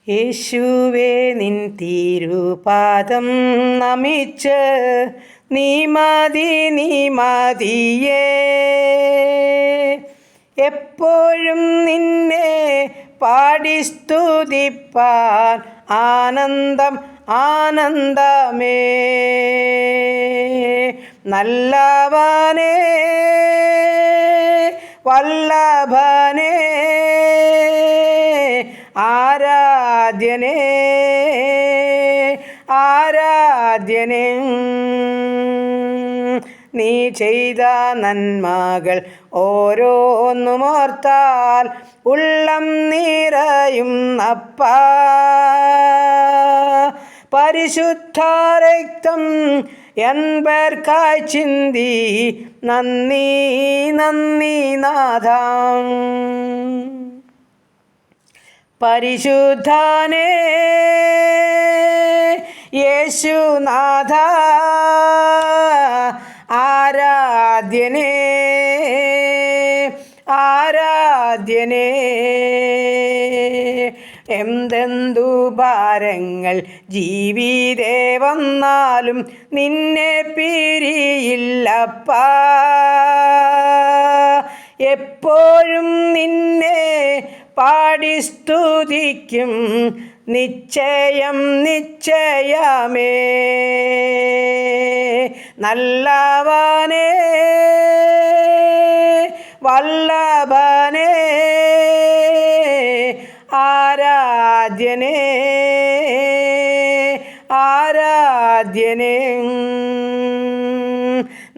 യേശുവേ നിൻ തിരുപാദം നമിച്ച് നീ മതിയേ. എപ്പോഴും നിന്നെ പാടി സ്തുതിപ്പാൻ ആനന്ദമേ. നല്ലവനേ വല്ലഭനേ ആരാധ്യനേ നീ ചെയ്ത നന്മകൾ ഓരോന്നുമോർത്താൽ ഉള്ളം നിറയും അപ്പാ. പരിശുദ്ധ രക്തം എൻപേർക്കായി ചിന്തി നന്ദി നാഥ. പരിശുദ്ധനേ യേശുനാഥ ആരാധ്യനേ. എന്തെന്തു ഭാരങ്ങൾ ജീവിതേ വന്നാലും നിന്നെ പിരിയില്ലപ്പാ. എപ്പോഴും നിന്നെ പാടി സ്തുതിക്കും നിശ്ചയമേ. നല്ലവനേ വല്ലഭനേ ആരാധ്യനേ.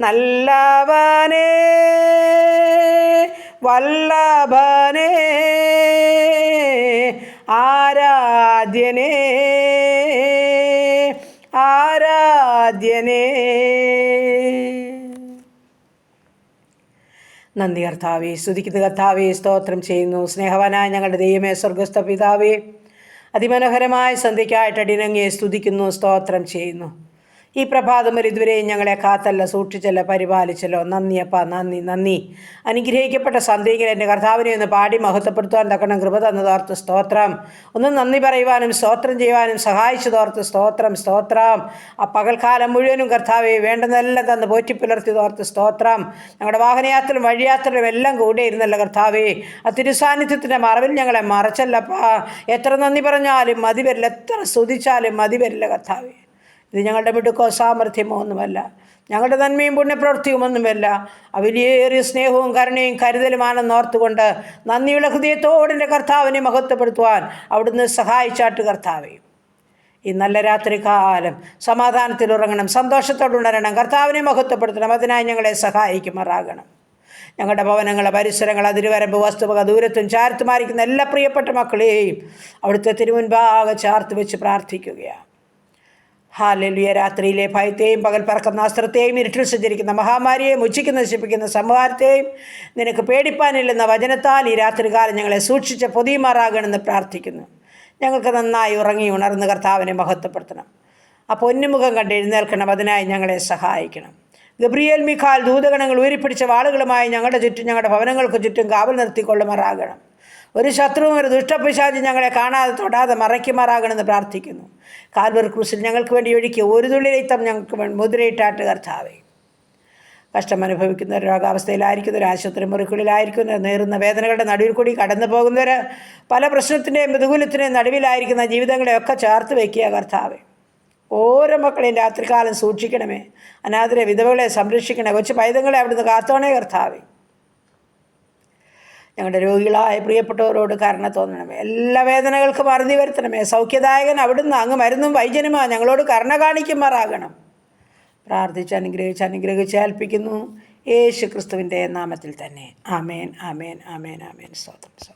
നല്ലവനേ വല്ലഭനേ ആരാധ്യനേ. നന്ദി കർത്താവേ, സ്തുതിക്കുന്ന കർത്താവേ, സ്തോത്രം ചെയ്യുന്നു. സ്നേഹവാനായ ഞങ്ങളുടെ ദൈവമേ, സ്വർഗസ്ഥ പിതാവേ, അതിമനോഹരമായ സന്ധ്യയ്ക്കായിട്ട് അടിയനങ്ങയെ സ്തുതിക്കുന്നു, സ്തോത്രം ചെയ്യുന്നു. ഈ പ്രഭാതം വരെ ഇതുവരെയും ഞങ്ങളെ കാത്തല്ല, സൂക്ഷിച്ചല്ല, പരിപാലിച്ചല്ലോ. നന്ദിയപ്പ, നന്ദി. അനുഗ്രഹിക്കപ്പെട്ട സന്ധ്യയിൽ എൻ്റെ കർത്താവിനെ ഒന്ന് പാടി മഹത്വപ്പെടുത്തുവാൻ തക്കണം കൃപ തന്നതോർത്ത് സ്തോത്രം. ഒന്ന് നന്ദി പറയുവാനും സ്തോത്രം ചെയ്യുവാനും സഹായിച്ചതോർത്ത് സ്തോത്രം. ആ പകൽക്കാലം മുഴുവനും കർത്താവെ വേണ്ടതെല്ലാം തന്ന് പോറ്റിപ്പുലർത്തിയതോർത്ത് സ്തോത്രം. ഞങ്ങളുടെ വാഹനയാത്രയിലും വഴിയാത്രയിലും എല്ലാം കൂടെ ഇരുന്നല്ല കർത്താവേ. ആ തിരുസാന്നിധ്യത്തിൻ്റെ മറവിൽ ഞങ്ങളെ മറച്ചല്ലപ്പാ. എത്ര നന്ദി പറഞ്ഞാലും മതി വരില്ല, എത്ര സ്തുതിച്ചാലും മതി വരില്ല കർത്താവേ. ഇത് ഞങ്ങളുടെ മിടുക്കോ സാമർഥ്യമോ ഒന്നുമല്ല, ഞങ്ങളുടെ നന്മയും പുണ്യപ്രവൃത്തിയുമൊന്നുമല്ല. വലിയേറിയ സ്നേഹവും കരുണയും കരുതലുമാണെന്ന് ഓർത്തുകൊണ്ട് നന്ദിയുള്ള ഹൃദയത്തോടെ കർത്താവിനെ മഹത്വപ്പെടുത്തുവാൻ അവിടുന്ന് സഹായിച്ചാട്ട് കർത്താവേ. ഈ നല്ല രാത്രി കാലം സമാധാനത്തിൽ ഉറങ്ങണം, സന്തോഷത്തോടെ ഉണരണം, കർത്താവിനെ മഹത്വപ്പെടുത്തണം. അതിനായി ഞങ്ങളെ സഹായിക്കുമാറാകണം. ഞങ്ങളുടെ ഭവനങ്ങൾ, പരിസരങ്ങൾ, അതിരുവരമ്പ്, വസ്തുവക, ദൂരത്തും ചാരത്തുമായിരിക്കുന്ന എല്ലാ പ്രിയപ്പെട്ട മക്കളെയും അവിടുത്തെ തിരുമുൻപാകെ ചാർത്ത് വെച്ച് പ്രാർത്ഥിക്കുകയാണ്. ഹല്ലേലൂയ. രാത്രിയിലെ ഭയത്തെയും പകൽ പറക്കുന്ന അസ്ത്രത്തെയും ഇരുട്ടിൽ സഞ്ചരിക്കുന്ന മഹാമാരിയെയും ഉച്ചയ്ക്ക് നശിപ്പിക്കുന്ന സംഹാരത്തെയും നിനക്ക് പേടിപ്പാനില്ലെന്ന വചനത്താൽ ഈ രാത്രികാലം ഞങ്ങളെ സൂക്ഷിച്ച് പൊതിയുമാറാകണമെന്ന് പ്രാർത്ഥിക്കുന്നു. ഞങ്ങൾക്ക് നന്നായി ഉറങ്ങി ഉണർന്ന് കർത്താവിനെ മഹത്വപ്പെടുത്തണം. ആ പൊന്നുമുഖം കണ്ട് എഴുന്നേൽക്കണം. അതിനായി ഞങ്ങളെ സഹായിക്കണം. ഗബ്രിയേൽ മിഖാൽ ദൂതഗണങ്ങൾ ഉയരിപ്പിടിച്ച വാളുകളുമായി ഞങ്ങളുടെ ചുറ്റും, ഞങ്ങളുടെ ഭവനങ്ങൾക്ക് ചുറ്റും കാവൽ നിർത്തിക്കൊള്ളുമാറാകണം. ഒരു ശത്രുവും ഒരു ദുഷ്ടപിശാചും ഞങ്ങളെ കാണാതെ തൊടാതെ മറയ്ക്കുമാറാകണമെന്ന് പ്രാർത്ഥിക്കുന്നു. കാൽവറി ക്രൂസിൽ ഞങ്ങൾക്ക് വേണ്ടി ഒഴുക്കിയ ഒരു തുള്ളി രക്തം ഞങ്ങൾക്ക് മുദ്രയിട്ടാട്ട് കർത്താവേ. കഷ്ടം അനുഭവിക്കുന്നവർ, രോഗാവസ്ഥയിലായിരിക്കുന്നവർ, ആശുപത്രി മുറിക്കുള്ളിലായിരിക്കുന്നവർ, നേറുന്ന വേദനകളുടെ നടുവിൽ കൂടി കടന്നു പോകുന്നവർ, പല പ്രശ്നത്തിൻ്റെയും പ്രതികൂലത്തിൻ്റെയും നടുവിലായിരിക്കുന്ന ജീവിതങ്ങളെയൊക്കെ ചേർത്ത് വയ്ക്കുക കർത്താവേ. ഓരോ മക്കളെയും രാത്രികാലം സൂക്ഷിക്കണമേ. അനാഥരെ, വിധവകളെ സംരക്ഷിക്കണേ. കൊച്ചു പൈതങ്ങളെ അവിടുന്ന് കാത്തോണേ കർത്താവേ. ഞങ്ങളുടെ രോഗികളായ പ്രിയപ്പെട്ടവരോട് കരുണ തോന്നണമേ. എല്ലാ വേദനകൾക്കും അറുതി വരുത്തണമേ. സൗഖ്യദായകൻ അവിടുന്ന്, അങ്ങ് മരുന്നും വൈദ്യനുമാ. ഞങ്ങളോട് കരുണ കാണിക്കുമാറാകണം. പ്രാർത്ഥിച്ച് അനുഗ്രഹിച്ച് ഏൽപ്പിക്കുന്നു യേശു ക്രിസ്തുവിൻ്റെ നാമത്തിൽ തന്നെ. ആമേൻ. സ്തോത്രം.